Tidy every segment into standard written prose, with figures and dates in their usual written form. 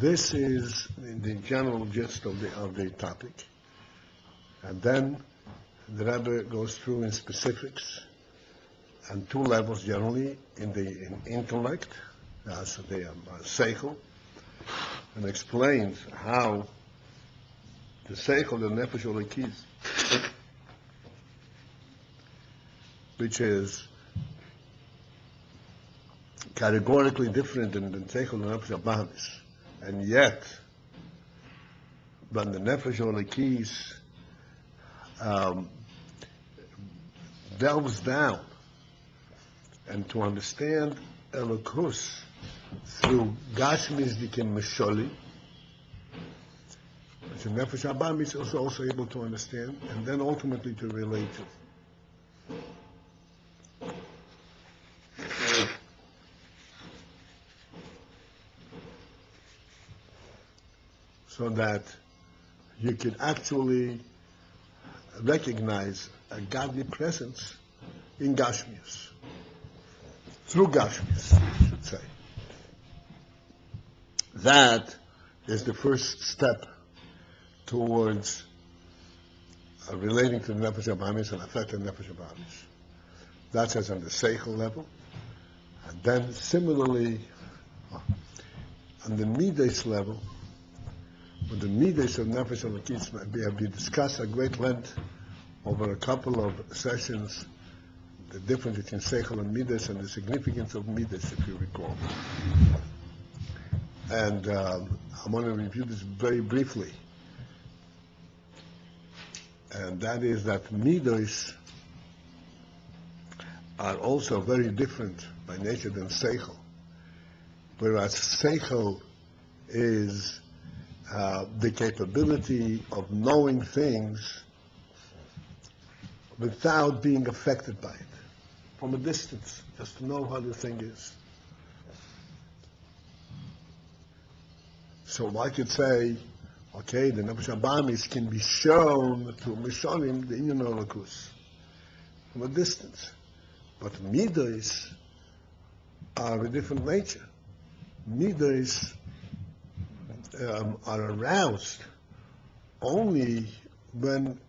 This is the general gist of the topic. And then the Rebbe goes through in specifics and two levels generally, in intellect, as the seichel, and explains how the seichel, the nefesh olekis, which is categorically different than the seichel and nefesh abamis, and yet when the nefesh olekis delves down and to understand Elokus through Gashmis Dikim Mesholi, which the Nefesh Abamis is also able to understand, and then ultimately to relate to. So that you can actually recognize a godly presence in Gashmius. Through Gashmius, I should say. That is the first step towards relating to the Nefesh Abamis and affecting Nefesh Abamis. That's as on the Seichel level. And then similarly, on the Midas level, with the Midas of Nefesh Elokis, we have discussed at great length over a couple of sessions the difference between Seichel and Midas and the significance of Midas, if you recall. And I'm going to review this very briefly. And that is that Midas are also very different by nature than Seichel. Whereas Seichel is the capability of knowing things without being affected by it, from a distance, just to know how the thing is. So I could say, okay, the Nefesh Abamis can be shown through Mishonim, the Inyan Elokus, from a distance. But Midas are of a different nature. Midas are aroused only when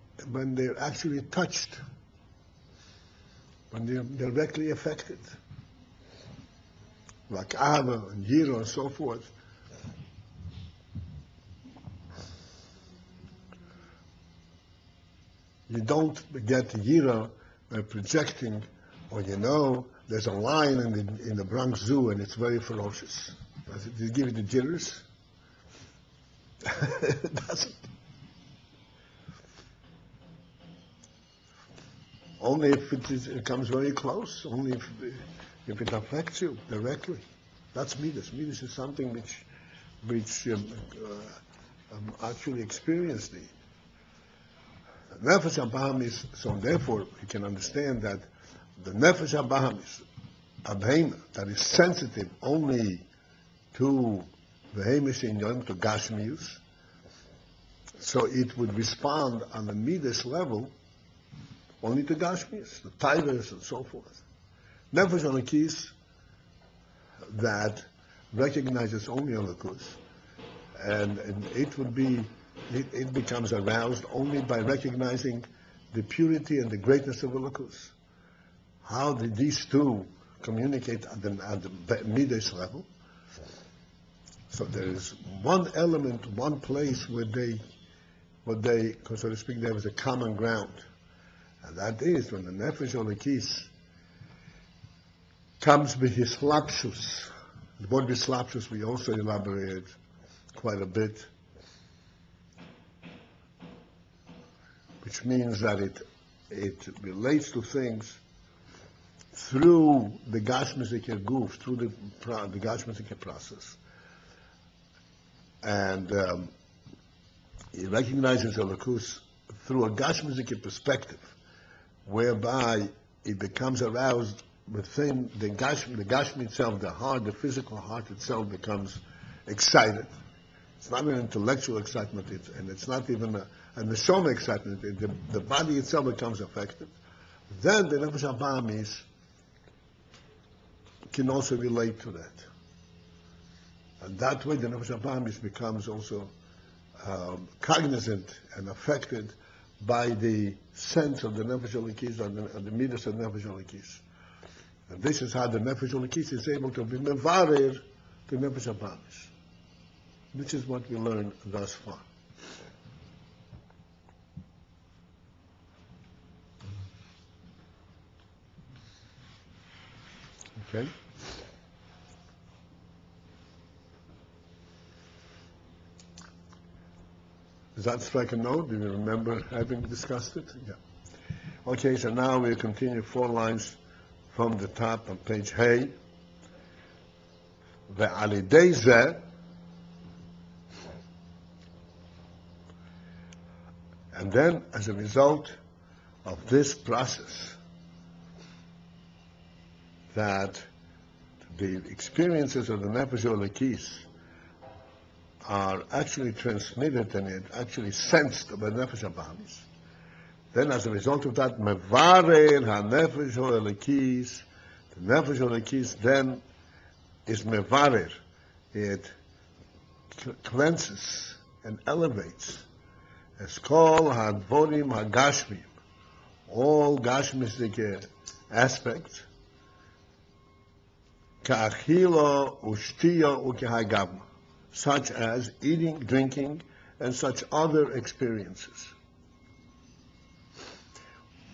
they're actually touched, when they're directly affected, like Abba and Yira and so forth. You don't get Yira by projecting, or there's a lion in the Bronx Zoo and it's very ferocious. Does it give you the jitters? It doesn't. Only if it comes very close, only if it affects you directly. That's Midas. Midas is something which actually experienced it. Nefesh Abamis, so therefore we can understand that the Nefesh Abamis, Abhema, that is sensitive only to the Hamish in Yom, to Gashmius, so it would respond on the Midas level only to Gashmius, the Tigers and so forth. Nefesh Elokis that recognizes only Elokus, and it becomes aroused only by recognizing the purity and the greatness of Elokus. How did these two communicate at the Midas level? So there is one element, one place where they, so to speak, there was a common ground. And that is when the Nefesh Elokis comes with his lapsus. The word lapsus we also elaborated quite a bit, which means that it relates to things through the Gashmisike Guf, through the Gashmisike process. And he recognizes Elokus through a Gashmisike perspective, whereby it becomes aroused within the Gashmi itself, the heart, the physical heart itself becomes excited. It's not an intellectual excitement, and it's not even a neshama excitement. The body itself becomes affected. Then the Nefesh Abamis can also relate to that. And that way the Nefesh HaBahamis becomes also cognizant and affected by the sense of the Nefesh Elikis and the midas of Nefesh Elikis. And this is how the Nefesh Elikis is able to be mevarer the Nefesh HaBahamis. This is what we learned thus far. Okay? Does that strike a note? Do you remember having discussed it? Yeah. Okay, so now we'll continue 4 lines from the top on page Hay. Ve'al yedei zeh, and then as a result of this process, that the experiences of the Nefesh Elikis are actually transmitted and it actually sensed by Nefesh HaBahamis. Then as a result of that, mevarer ha-Nefesh Elikis, the Nefesh Elikis then is mevarer. It cleanses and elevates as kol ha-dvorim ha-gashmim, all gashmistic aspects, ka'achilo u'shtiyo u'kehagavma, such as eating, drinking, and such other experiences.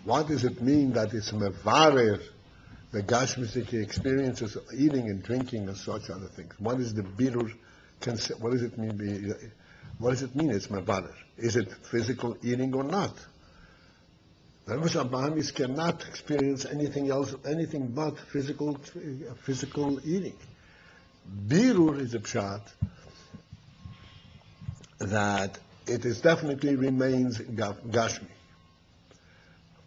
What does it mean that it's mevarer, the gashmistic experiences of eating and drinking and such other things? What is the birur concept? What does it mean? What does it mean it's mevarer? Is it physical eating or not? The Nefesh HaBahamis cannot experience anything else, anything but physical eating. Birur is a pshat that it is definitely remains gashmi.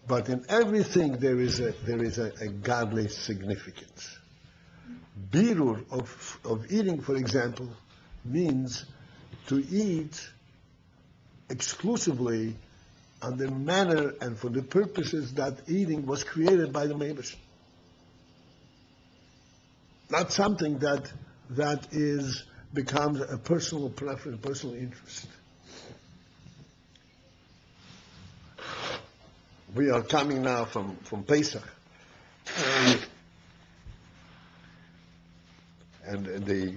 But in everything there is a godly significance. Birur of eating, for example, means to eat exclusively on the manner and for the purposes that eating was created by the Meibush. Not something that becomes a personal preference, personal interest. We are coming now from Pesach. And the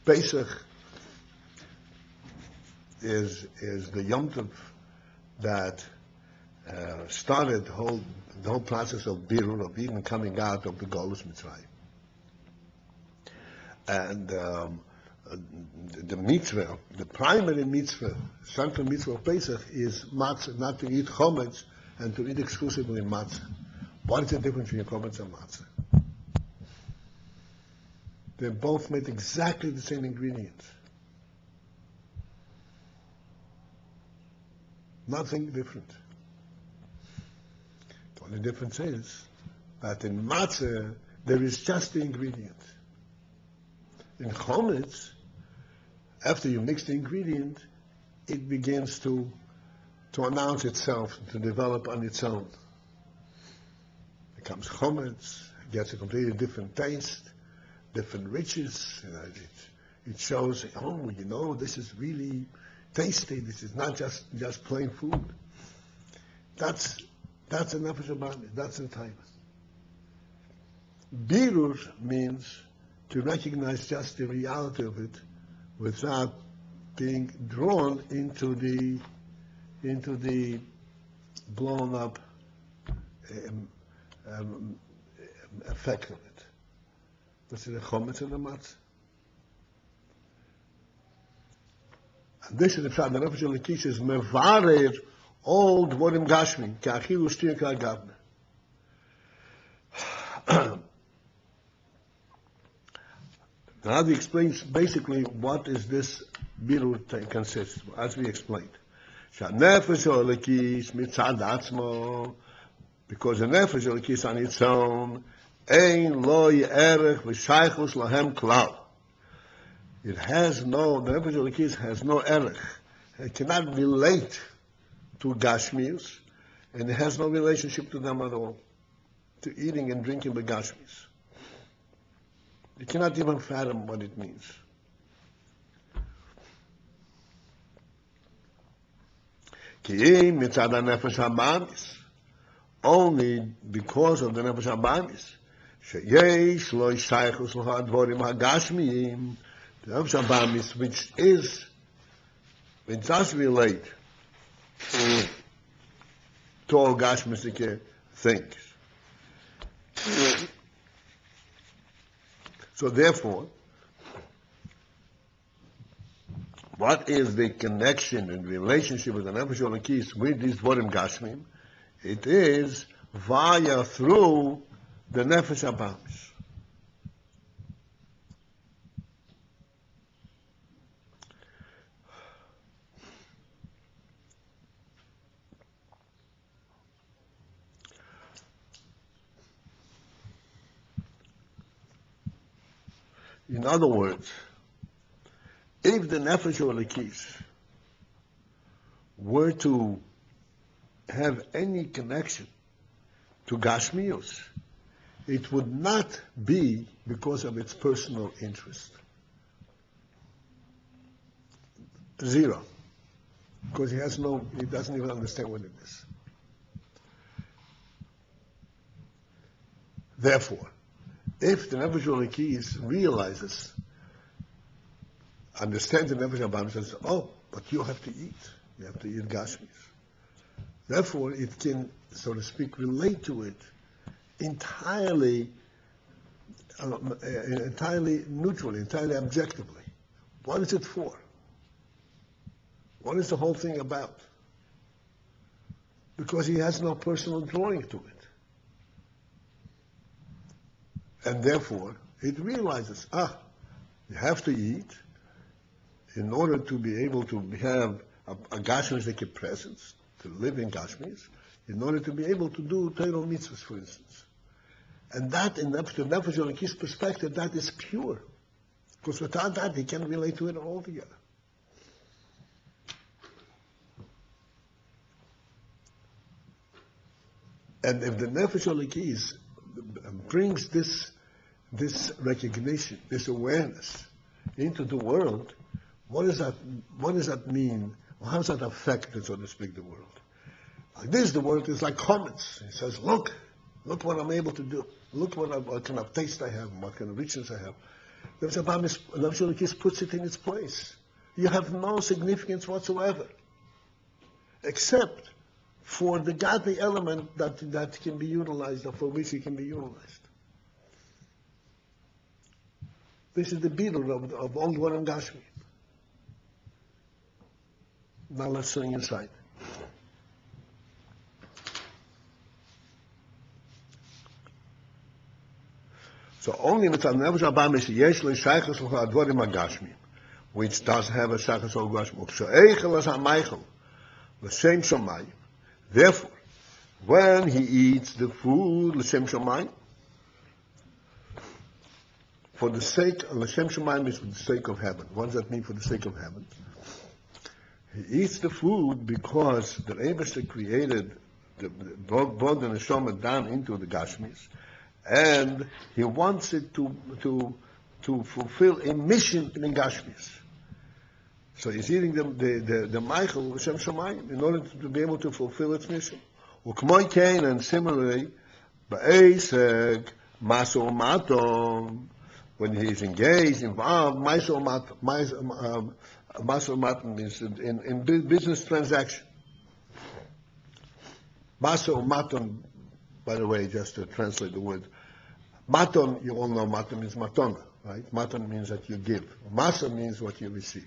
Pesach is the Yom Tov that started the whole process of birur, of even coming out of the Golus Mitzrayim. And the mitzvah, the primary mitzvah, central mitzvah of Pesach is matzah, not to eat chometz and to eat exclusively matzah. What is the difference between chometz and matzah? They're both made exactly the same ingredients. Nothing different. The only difference is that in matzah there is just the ingredient. In chometz, after you mix the ingredient, it begins to announce itself, to develop on its own. It becomes chometz, gets a completely different taste, different riches. It shows, this is really tasty. This is not just plain food. That's a Nefesh HaBahamis. That's the time. Birur means to recognize just the reality of it without being drawn into the blown up effect of it. This is the chometz and the matzah. And this is the pshat. The Nefesh Elikis is mevarer all dvorim gashmin ka'achil u'shtiya ka'agavna. The Rabbi explains basically what is this birur consists, as we explained. Nefesh Elikis mitzad atzmo, because the Nefesh Elikis on its own, ein lo yerech v'shaychus lahem klal. It has the Nefesh Elikis has no erech. It cannot relate to Gashmius, and it has no relationship to them at all, to eating and drinking the Gashmius. You cannot even fathom what it means. Only because of the nefesh habamis. Sheyesh lo shaychus l'hadvorim hagashmiyim. The nefesh habamis, which does relate to all gashmistic things. So therefore, what is the connection and relationship with the nefesh elokis with these dvorim gashmim? It is via through the nefesh habamis. In other words, if the nefesh elokis were to have any connection to Gashmios, it would not be because of its personal interest. Zero. Because he doesn't even understand what it is. Therefore, if the nefesh elokis realizes, understands the nefesh habamis, says, oh, but you have to eat. You have to eat Gashmis. Therefore, it can, so to speak, relate to it entirely neutrally, entirely objectively. What is it for? What is the whole thing about? Because he has no personal drawing to it. And therefore, it realizes, you have to eat in order to be able to have a Gashmistic presence, to live in Gashmis, in order to be able to do Torah mitzvahs, for instance. And that, in the nefesh elokis perspective, that is pure. Because without that, he can't relate to it altogether. And if the nefesh elokis brings this recognition, this awareness into the world, what does that mean? How does that affect, so to speak, the world? Like this, the world is like comets. It says, look what I'm able to do. Look what kind of taste I have, what kind of richness I have. The nefesh elokis puts it in its place. You have no significance whatsoever, except for the godly element that can be utilized, or for which it can be utilized. This is the beetle of all Dvarim Gashmi. Now let's sing inside. So only with the nefesh habamis yesh lo shaychus l'hadvorim hagashmi, which does have a shaychus l'hagashmi. She'eichel as ha'meichel l'shem shamayim. Therefore, when he eats the food l'shem shamayim, for the sake of l'shem shamayim is for the sake of heaven. What does that mean, for the sake of heaven? He eats the food because the Rebbe created brought the neshama down into the Gashmis, and he wants it to fulfill a mission in Gashmis. So he's eating the Meichel L'Shem Shamayim in order to be able to fulfill its mission. Ukmoy Kain, and similarly, Ba'esek Maso Matom, when he's engaged, involved, Maso Matom means in business transaction. Maso Matom, by the way, just to translate the word, Maton, you all know Maton means matona, right? Maton means that you give. Masa means what you receive.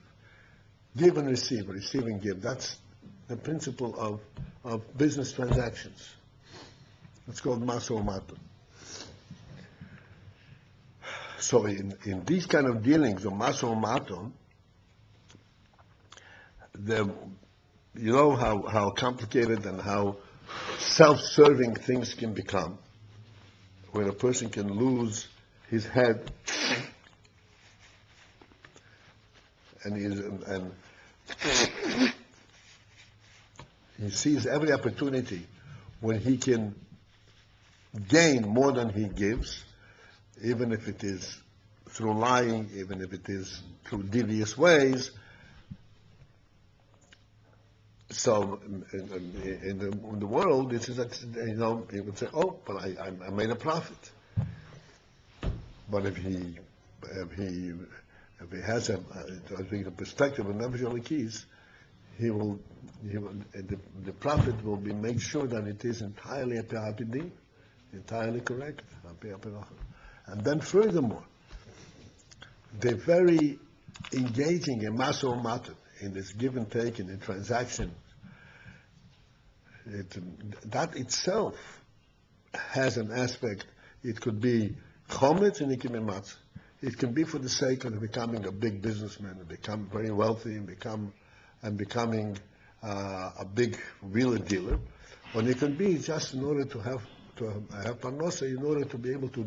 Give and receive and give. That's the principle of business transactions. It's called Masa or Maton. So in these kind of dealings of Masa or Maton, you know how complicated and how self-serving things can become, when a person can lose his head and he sees every opportunity when he can gain more than he gives, even if it is through lying, even if it is through devious ways. So in the world, this is, he would say, oh, but I made a profit. But if he has a perspective of Nefesh Elokis, the profit will be make sure that it is entirely entirely correct. And then furthermore, they're very engaging in Maso Matan, in this give and take, in the transaction. That itself has an aspect. It could be chometz and it can be matzah. It can be for the sake of becoming a big businessman, and become very wealthy, and becoming a big real dealer, or it can be just in order to have parnosa, in order to be able to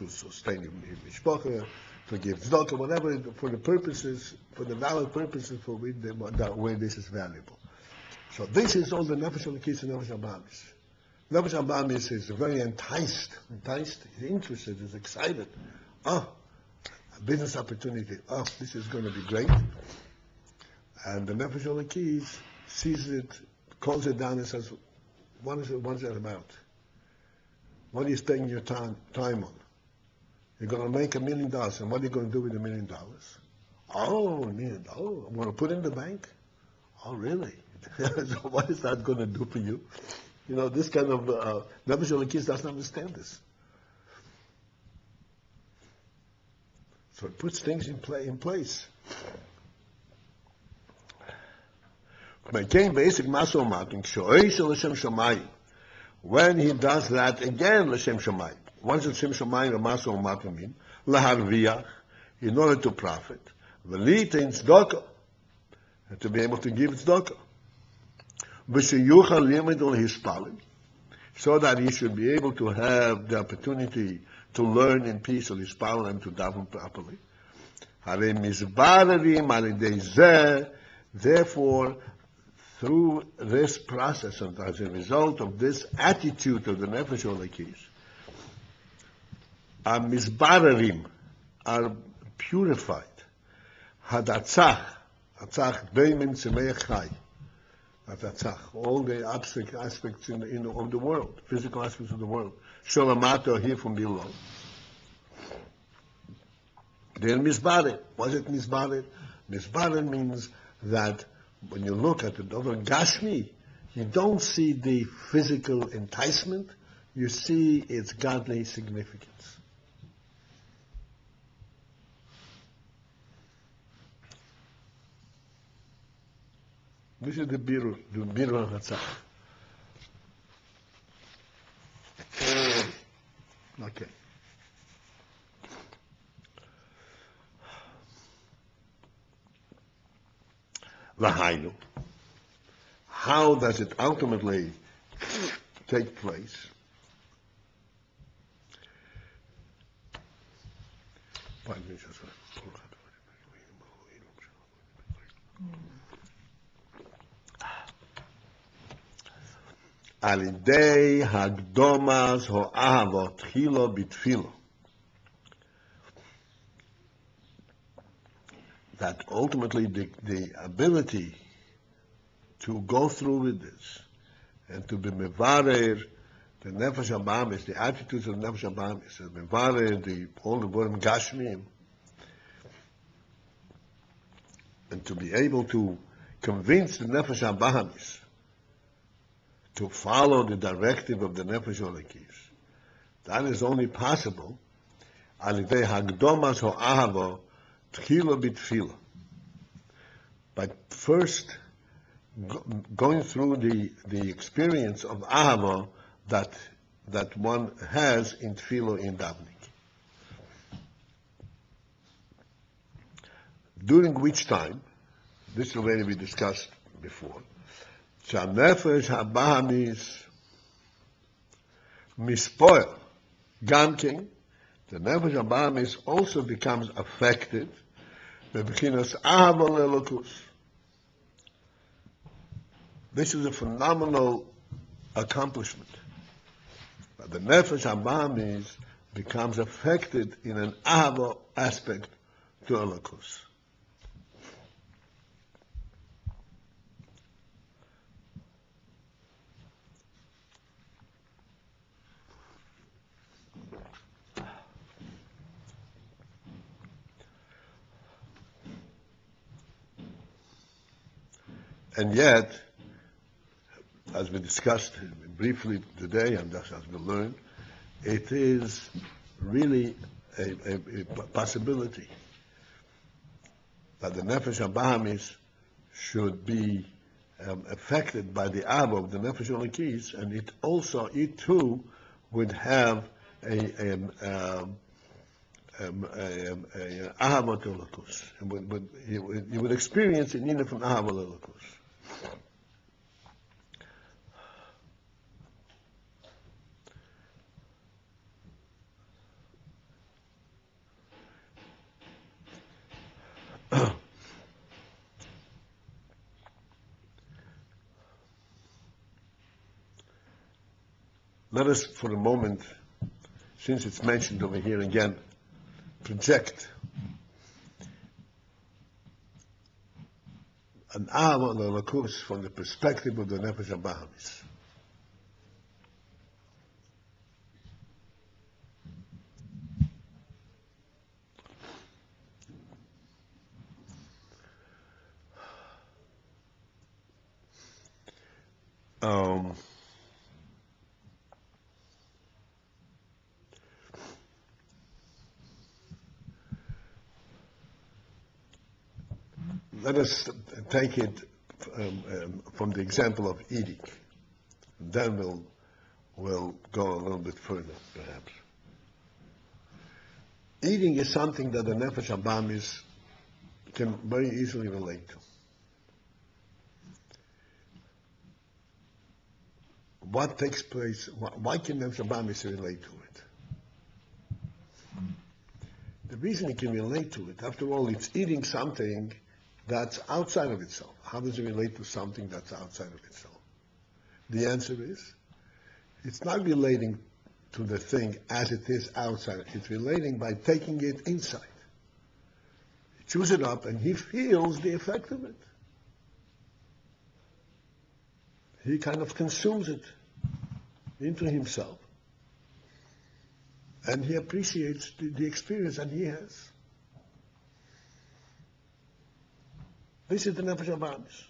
sustain your mishpacha, to give tzedakah, whatever, for the valid purposes for which where this is valuable. So this is all the Nefesh Elokis and Nefesh Abamis. Nefesh Abamis is very enticed, he's interested, he's excited. A business opportunity. This is going to be great. And the Nefesh Elokis sees it, calls it down and says, what is that about? What are you spending your time on? You're going to make $1 million, and what are you going to do with $1 million? $1 million. I'm going to put it in the bank? Oh, really? So what is that going to do for you? This kind of Nefesh Elokis doesn't understand this. So it puts things in place. Basic Maso Matan, when he does that again, L'Shem Shamayim. What does L'Shem Shamayim or Maso Matan mean? Laharviach, in order to profit. V'lita in tzedakah, to be able to give tzedakah. V'sheyuchal limidul hispalim, so that he should be able to have the opportunity to learn in peace or hispal and to daven properly. Therefore, through this process, and as a result of this attitude of the Nefesh Elokis, our mizbararim are purified. Hadatzach, beimin semeach chai. Hadatzach, all the abstract aspects of the world, physical aspects of the world. Sholamato here from below. Then mizbaret. What is it mizbaret? Mizbaret means that when you look at the Dover Gashmi, you don't see the physical enticement, you see its godly significance. This is the Birur HaTzach. Okay. Lahainu. How does it ultimately take place? Alidei hagdomas ho'ahavot tchilo bitfilo. That ultimately the ability to go through with this and to be mevarer the nefesh abamis, the attitudes of nefesh abamis, and mevarer all the borim gashmim, and to be able to convince the nefesh abamis to follow the directive of the Nefesh Elokis. That is only possible alidei hagdomas ho'ahavo tchila bitfila, by first going through the experience of ahava that one has in tefillah, in davening, during which time, this already we discussed before, שהנפש הבאמיס mispoil. Gamking, the nefesh abamis also becomes affected by bechinas ahava lelokus. This is a phenomenal accomplishment. The nefesh abamis becomes affected in an Ahava aspect to Elokus. And yet, as we discussed briefly today, and as we learned, it is really a possibility that the Nefesh HaBahamis should be affected by the Abba of the Nefesh Elokis, and it too would have a Ahava to Elokus. You would experience an inner from Ahava to Elokus. Let us, for a moment, since it's mentioned over here again, project an Ahava L'Elokus from the perspective of the Nefesh HaBahamis. Let us take it from the example of eating. Then we'll go a little bit further, perhaps. Eating is something that the Nefesh HaBahamis can very easily relate to. What takes place? Why can Nefesh HaBahamis relate to it? The reason it can relate to it, after all, it's eating something that's outside of itself. How does it relate to something that's outside of itself? The answer is, it's not relating to the thing as it is outside. It's relating by taking it inside. He chews it up and he feels the effect of it. He kind of consumes it into himself. And he appreciates the experience that he has. This is the Nefesh HaBahamis.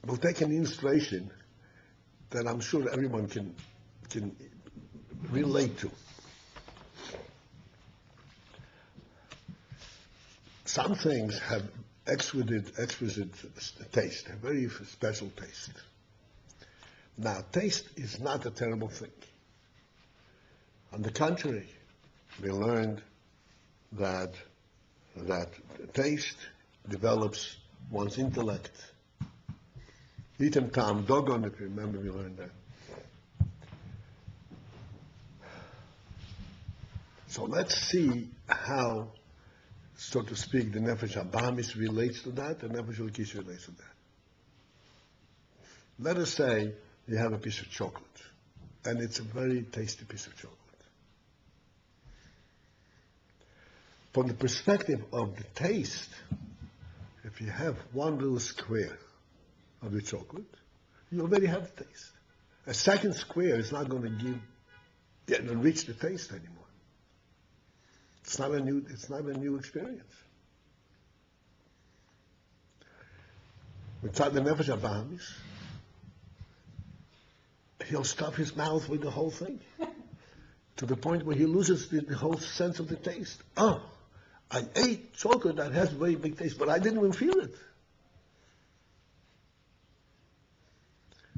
We'll take an illustration that I'm sure everyone can relate to. Some things have exquisite taste, a very special taste. Now, taste is not a terrible thing. On the contrary, we learned that taste develops one's intellect. Item tam dogon, if you remember, we learned that. So let's see how, so to speak, the Nefesh HaBahamis relates to that, and Nefesh Elokis relates to that. Let us say you have a piece of chocolate, and it's a very tasty piece of chocolate. From the perspective of the taste, if you have one little square of the chocolate, you already have the taste. A second square is not going to reach the taste anymore. It's not a new experience. Without the Nefesh HaBahamis, he'll stuff his mouth with the whole thing to the point where he loses the whole sense of the taste. Oh, I ate chocolate that has very big taste, but I didn't even feel it.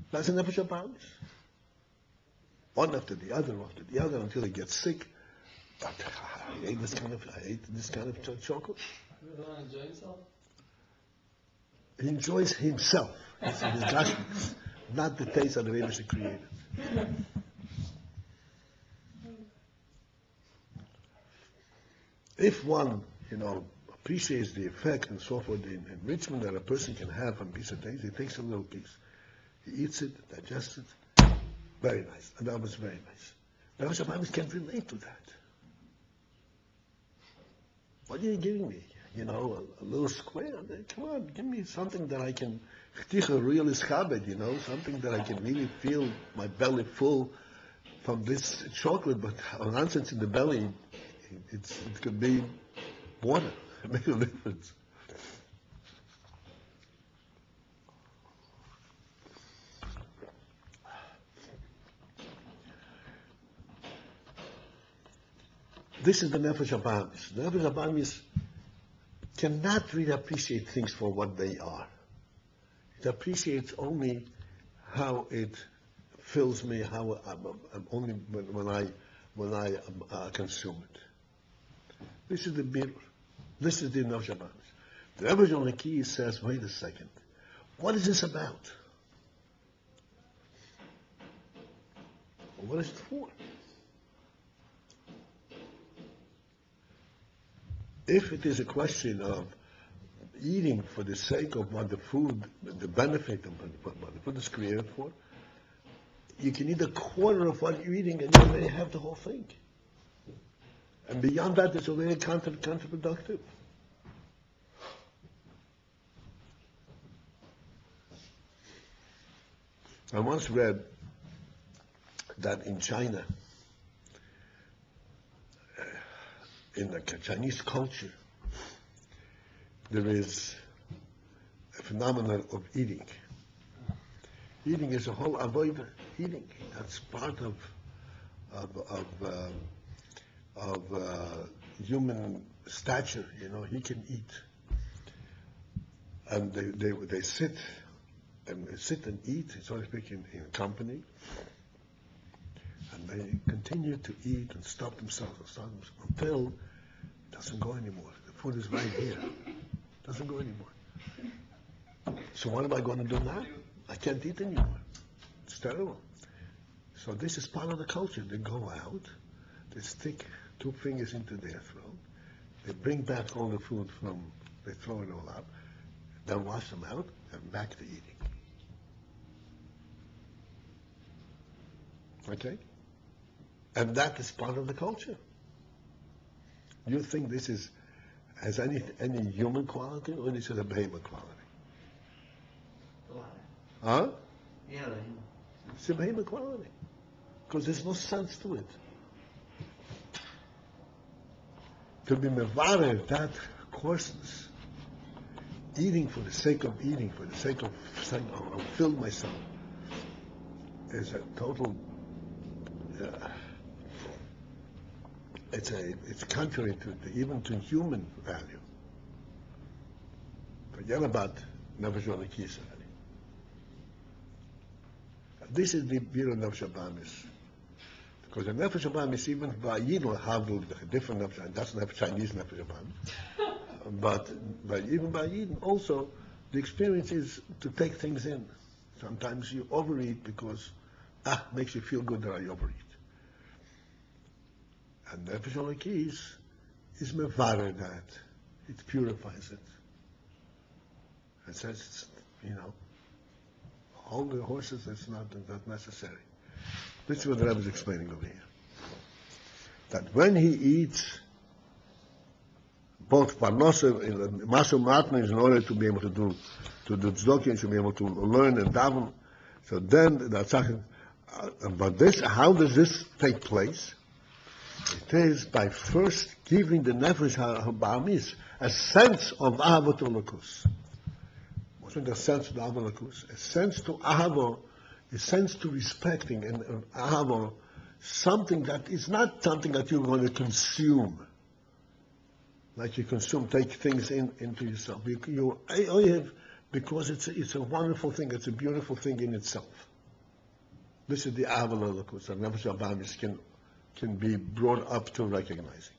That's the Nefesh HaBahamis. One after the other, until he gets sick. But I ate this kind of chocolate. You don't enjoy yourself? He enjoys himself. It's his judgments, not the taste that the Rebbe created. if one, appreciates the effect and so forth, the enrichment that a person can have from a piece of things, he takes a little piece. He eats it, digests it. Very nice. And that was very nice. The RASHAB can't relate to that. What are you giving me? A little square? Come on, give me something that I can, really schabed, something that I can really feel my belly full from this chocolate, but nonsense in the belly, it could be water. It makes a difference. This is the Nefesh HaBahamis. The Nefesh HaBahamis cannot really appreciate things for what they are. It appreciates only how it fills me, how only when I consume it. This is the bir. This is the Nefesh HaBahamis. The Rebbe on the key says, wait a second, what is this about? What is it for? If it is a question of eating for the sake of what the food, the benefit of what the food is created for, you can eat a quarter of what you're eating and you already have the whole thing. And beyond that, it's already counterproductive. I once read that in China, in the Chinese culture, there is a phenomenon of eating. Eating is a whole avodah. Eating, that's part of human stature. He can eat, and they sit and eat, so to speak, in company, and they continue to eat and stop themselves until it doesn't go anymore. The food is right here. It doesn't go anymore. So what am I going to do now? I can't eat anymore. It's terrible. So this is part of the culture. They go out, they stick 2 fingers into their throat, they bring back all the food they throw it all out, then wash them out, and back to eating. Okay? And that is part of the culture. You think this has any human quality, or is it a behemoth quality? Huh? Yeah. It's a behemoth quality. Because there's no sense to it. To be mevarer, that coarseness, eating for the sake of eating, for the sake of filling myself, is a total. It's contrary even to human value. Forget about Nefesh HaBahamis. This is the bir of Nefesh HaBahamis. Because the Nefesh HaBahamis, even by Yidden, have a different Nefesh, and that's not Chinese Nefesh HaBahamis. But even by Yidden, also, the experience is to take things in. Sometimes you overeat because, makes you feel good that I overeat. And Nefesh HaBahamis is mevarer that. It purifies it. It says, all the horses, it's not necessary. This is what the Rebbe is explaining over here. That when he eats, both parnosa and masu matna is in order to be able to do tzedakah, to be able to learn and daven. So then, but this, how does this take place? It is by first giving the Nefesh HaBahamis a sense of Ahavot Elokus. What's the sense of Ahavot Elokus? A sense to Ahavo, a sense to respecting, and Ahavo, something that is not something that you're going to consume. Like you take things into yourself. You have, because it's a wonderful thing, it's a beautiful thing in itself. This is the Ahavot Elokus that Nefesh HaBahamis can be brought up to recognizing.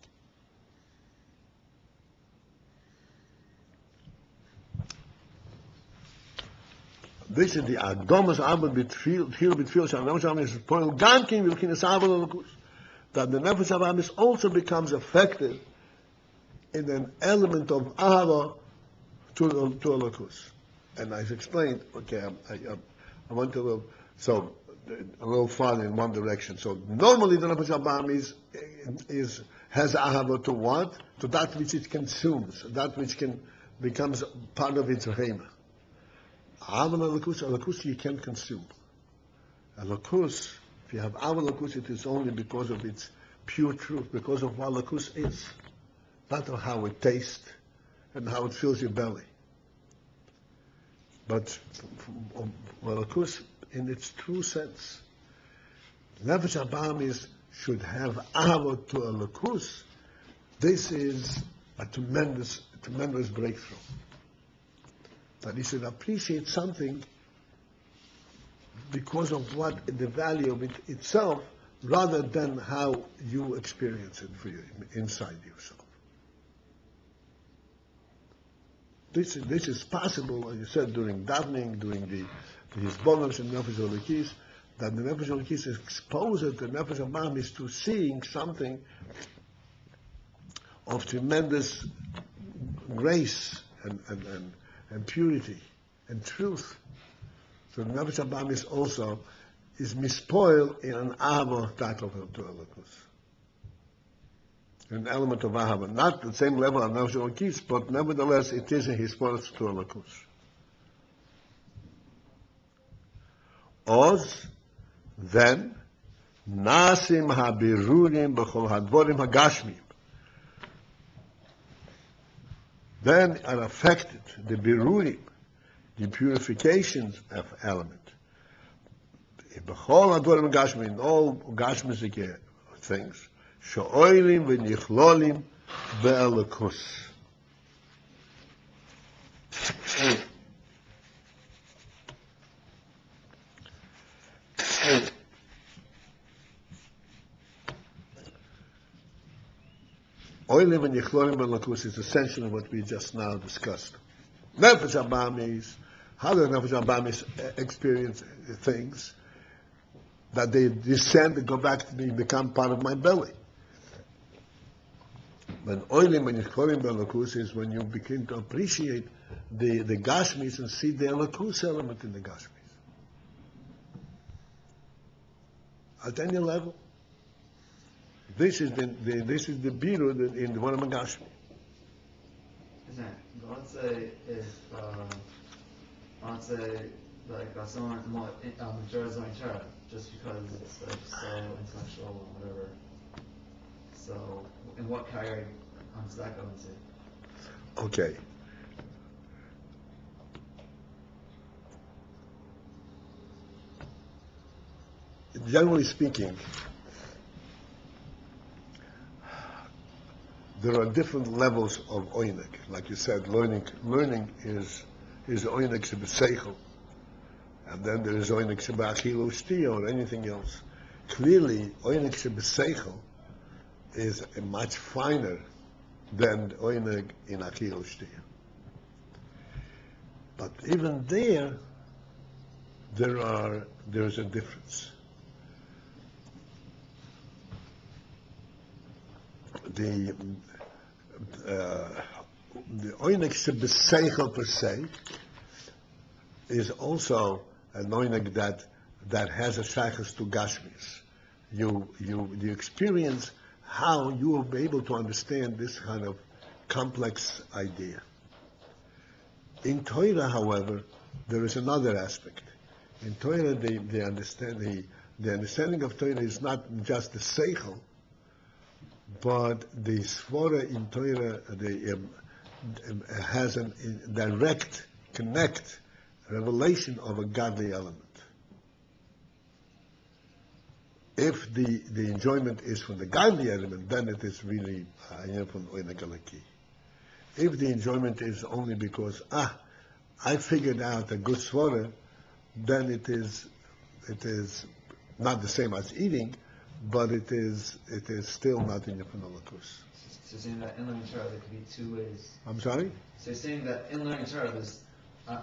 This is the Adomas Abba Bitfil Shanam is Poil Gankin Vilkinas Ahavot Elokus. That the Nefesh HaBahamis also becomes affected in an element of ahava to a lakus. And I've explained, okay, I went a little, so a little farther in one direction. So normally the nefesh habam has ahava to what? To that which it consumes, that which becomes part of its rehema. Ahava lakus you can't consume. A lakus, if you have ahava lakus, it is only because of its pure truth, because of what lakus is, not of how it tastes and how it fills your belly. But lakus, in its true sense, nefesh habam should have ahava to a lakus. This is a tremendous breakthrough. That he should appreciate something because of what the value of it itself, rather than how you experience it for you inside yourself. This is possible, as you said, during davening, during the hisbonus and nefesh elokis, that the nefesh elokis exposes the nefesh habam is to seeing something of tremendous grace and purity and truth. So the nefesh habam is also mispoiled in an ahava that of to lakus, an element of ahava, not the same level of nefesh elokis, but nevertheless it is a hisbonus to a lakus. Oz, then, nasim habirurim b'chol hadvorim hagashmim. Then are affected the birurim, the purifications of element. B'chol hadvorim hagashmim, in all gashmisike things, she'oilim v'nichlolim be'elakus. Oilim and Yechlorim Belakus is essentially what we just now discussed. Nefesh habam is, how do Nefesh habam experience things? That they descend and go back to me, become part of my belly. When Oilim and Yechlorim Belakus is when you begin to appreciate the Gashmis and see the Elakus element in the Gashmis. At any level. This is the biru in the Voram Gashmi. Let's say if like someone matures on Torah just because it's like so intellectual or whatever. So, in what category does that go into? Okay. Generally speaking, there are different levels of oinek. Like you said, learning is oinek shebeseichel, and then there is oinek shebeachilu shtia or anything else. Clearly, oinek shebeseichel is much finer than oinek in achilu shtia. But even there's a difference. The oinek shebeseichel per se is also an oinek that has a shaykhus to gashmis. You experience how you will be able to understand this kind of complex idea. In Torah, however, there is another aspect. In Torah, the understanding of Torah is not just the seichel, but the svara in Torah has a direct revelation of a godly element. If the enjoyment is from the godly element, then it is really from oinagalaki. If the enjoyment is only because I figured out a good svara, then it is not the same as eating, but it is still not in your phenolakus. So you're saying that in learning Torah there could be two ways. I'm sorry? So you're saying that in learning Torah there's on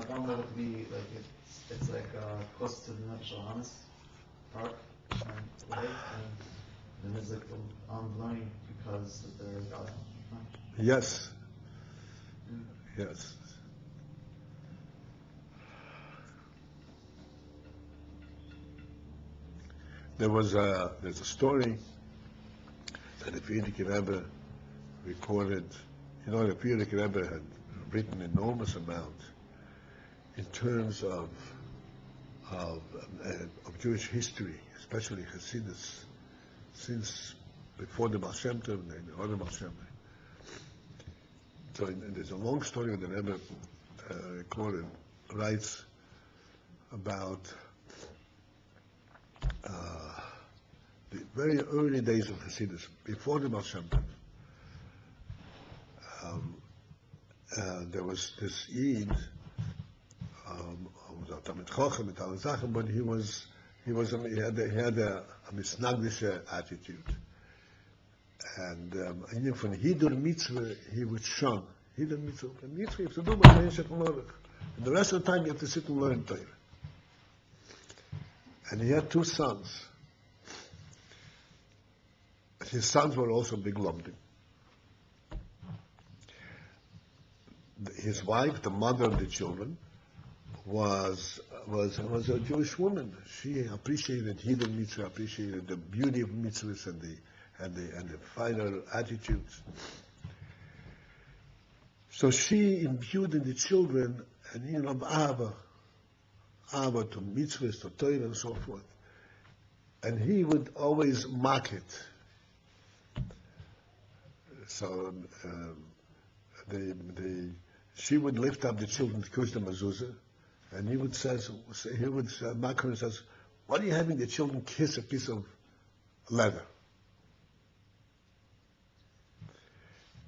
one level it could be like it's like close to the Nefesh Hamas part and way, and then there's like the learning because of the God. Yes. Yes. There's a story that the Frierdiker Rebbe recorded. You know, the Frierdiker Rebbe had written an enormous amount in terms of Jewish history, especially Hasidus, since before the Baal Shem Tov and the other Baal Shem Tov. So there's a long story that the Rebbe recorded, writes about the very early days of Hasidus, before the Baal Shem Tov. There was this Yid, but he had a misnagdische attitude, and even from Hidur Mitzvah he would shun. Hidur Mitzvah you have to do, but and the rest of the time you have to sit and learn Torah. And he had two sons. His sons were also big lomdim. His wife, the mother of the children, was a Jewish woman. She appreciated Hidur Mitzvah, appreciated the beauty of mitzvahs and the finer attitudes. So she imbued in the children an of Abba to mitzvahs, to Torah, and so forth. And he would always mock it. So she would lift up the children to kiss the mezuzah, and he would mock her and says, "Why are you having the children kiss a piece of leather?"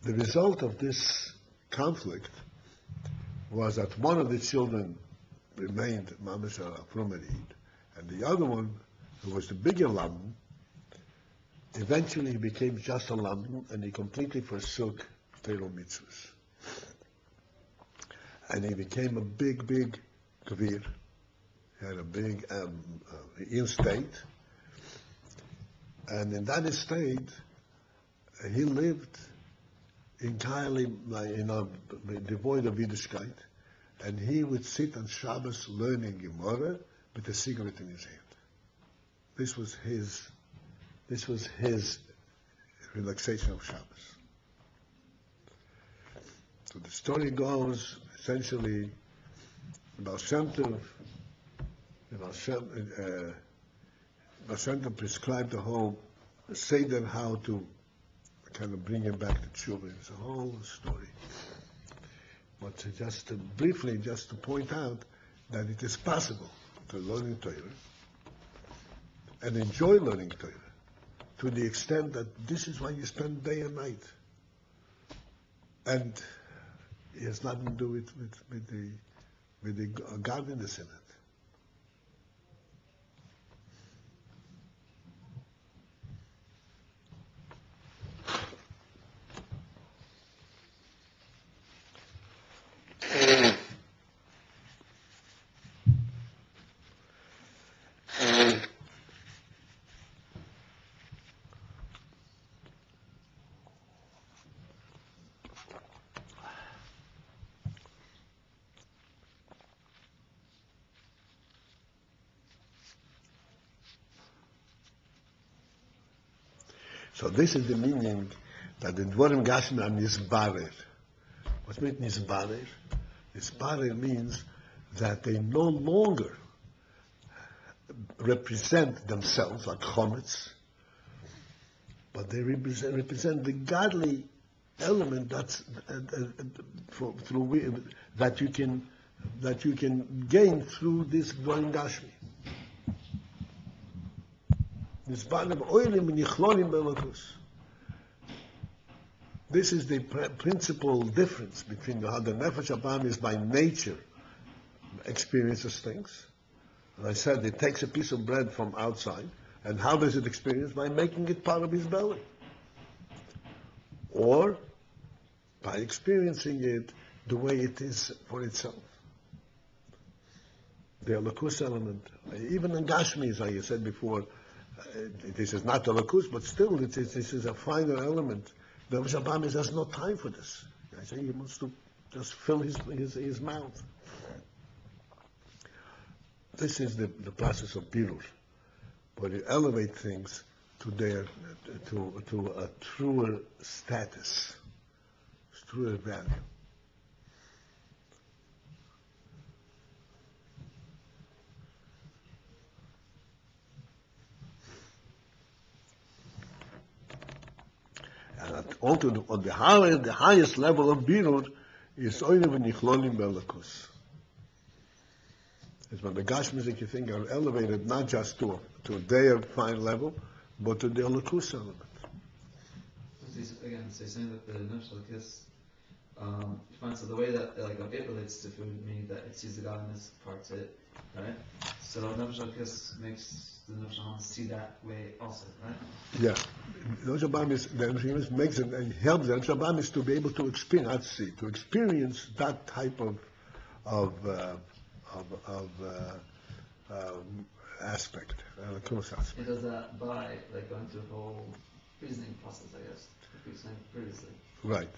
The result of this conflict was that one of the children remained mamash frumerid, and the other one, who was the bigger lamb, eventually he became just a lamb, and he completely forsook Torah mitzvahs. And he became a big kavir. He had a big estate, and in that estate, he lived entirely devoid of Yiddishkeit, and he would sit on Shabbos learning Gemara with a cigarette in his hand. This was his relaxation of Shabbos. So the story goes, essentially, the Baal Shem Tov prescribed the whole Seder, how to kind of bring him back to children. It's a whole story. But just briefly, just to point out that it is possible to learn Torah and enjoy learning Torah to the extent that this is why you spend day and night. And it has nothing to do with the godliness in it. So this is the meaning that the Dvorim Gashmi are Nisbarer. What's meant Nisbarer? Nisbarer means that they no longer represent themselves like chometz, but they represent the godly element that you can gain through this Dvorim Gashmi. This is the principal difference between how the Nefesh Abam is by nature experiences things. And I said it takes a piece of bread from outside, and how does it experience? By making it part of his belly. Or by experiencing it the way it is for itself. The Elokus element, even in Gashmi, as I said before, this is not a lakus, but still this is a finer element The Nefesh Abahamis has no time for this. I say he wants to just fill his mouth. This is the process of birur, where you elevate things to a truer status, truer value. And on the highest level of birur is oinev nichlolim belakus. It's when the Gashmizik thing are elevated not just to their fine level, but to the Elokus element. So again, so you're saying that the Nefesh Elokis, you find so the way that like it relates to food, meaning that it sees the godliness part to it, right? So Nefesh Elokis makes the Nefesh Elokis see that way also, right? Yeah. The Nefesh Abahamis makes it and helps the Nefesh Abahamis to be able to experience that type of aspect, Elokus aspect. It does that by like going through a whole reasoning process, I guess, like you were saying previously. Right.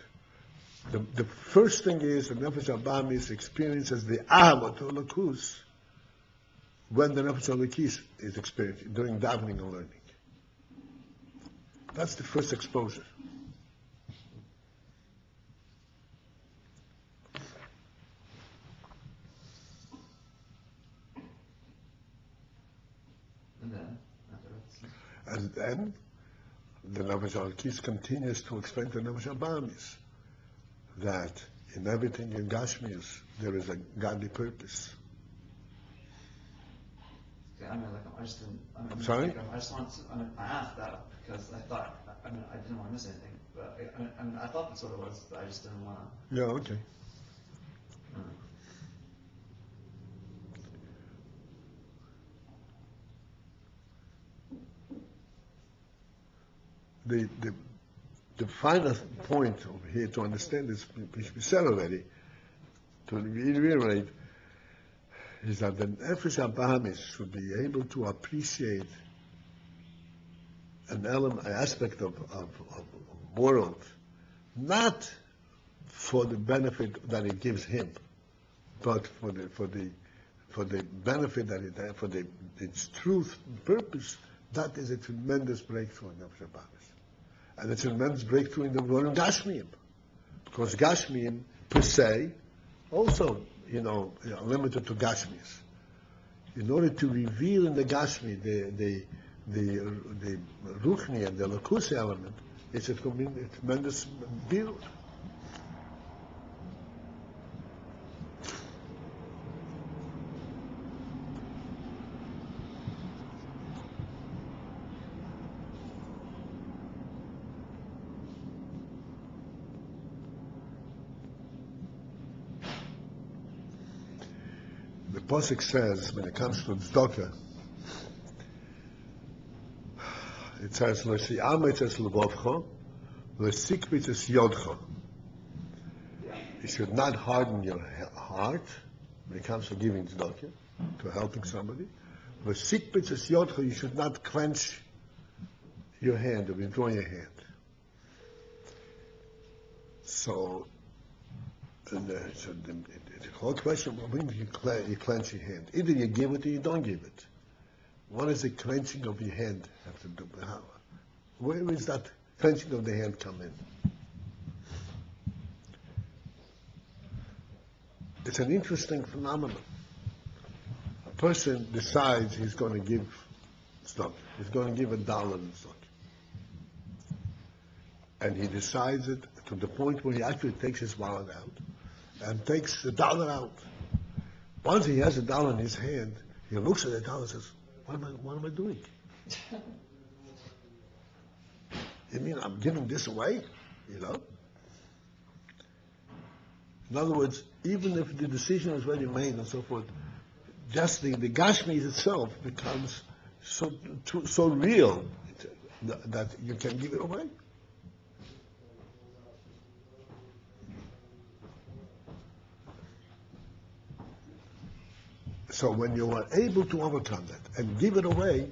The first thing is the Nefesh Abahamis experiences the Ahava to Elokus when the Nefesh Elokis is experiencing during davening and learning. That's the first exposure. And then the Nefesh Elokis continues to explain to the Nefesh Abahamis that in everything in Gashmius there is a godly purpose. Yeah, I mean, like, I just didn't. I'm sorry? I just want to. I asked that because I thought. I didn't want to miss anything. But I thought that's what it was, but I just didn't want to. Yeah, okay. The final point over here to understand this, which we said already, to reiterate, is that the Nefesh Abahamis should be able to appreciate an aspect of world, not for the benefit that it gives him, but for the benefit that it has, for its truth and purpose. That is a tremendous breakthrough in Nefesh Abahamis. And it's a tremendous breakthrough in the world of Gashmiim. Because Gashmiim, per se, also, limited to Gashmis. In order to reveal in the Gashmi the Ruchni and the Elokus element, it's a tremendous build. The Pasuk says, when it comes to tzedakah, it says, "L'si'ametes levavcha, l'sikvites yodcha." You should not harden your heart when it comes to giving tzedakah, to helping somebody. L'sikvites yodcha, you should not clench your hand or withdraw your hand. So the whole question, when you clench your hand, either you give it or you don't give it. What does the clenching of your hand have to do? Where is that clenching of the hand come in? It's an interesting phenomenon. A person decides he's going to give stock. He's going to give $1 in stock. And he decides it to the point where he actually takes his wallet out and takes $1 out. Once he has $1 in his hand, he looks at the $1 and says, what am I doing? You mean I'm giving this away? In other words, even if the decision is already made and so forth, just the Gashmi itself becomes so real that you can give it away. So when you are able to overcome that and give it away,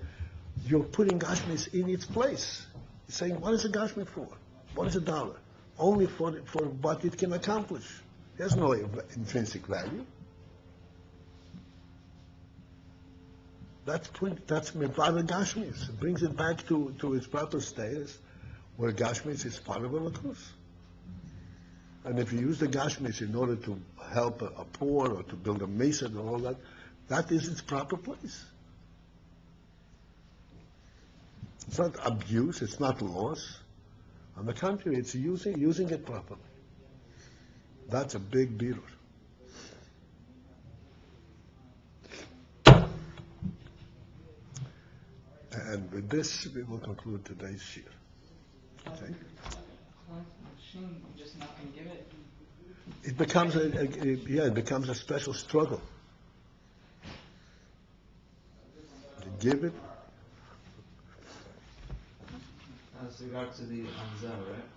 you're putting Gashmis in its place. You're saying, what is a Gashmi for? What is a dollar? Only for what it can accomplish. There's no intrinsic value. That's Mipad Gashmis. It brings it back to its proper status, where Gashmis is part of a Lakus. And if you use the Gashmis in order to help a poor or to build a mason and all that, that is its proper place. It's not abuse, it's not loss. On the contrary, it's using it properly. That's a big birur. And with this, we will conclude today's shir. Okay? You're just not going to give it? It becomes a special struggle. You give it. As regard to the Anzah, right?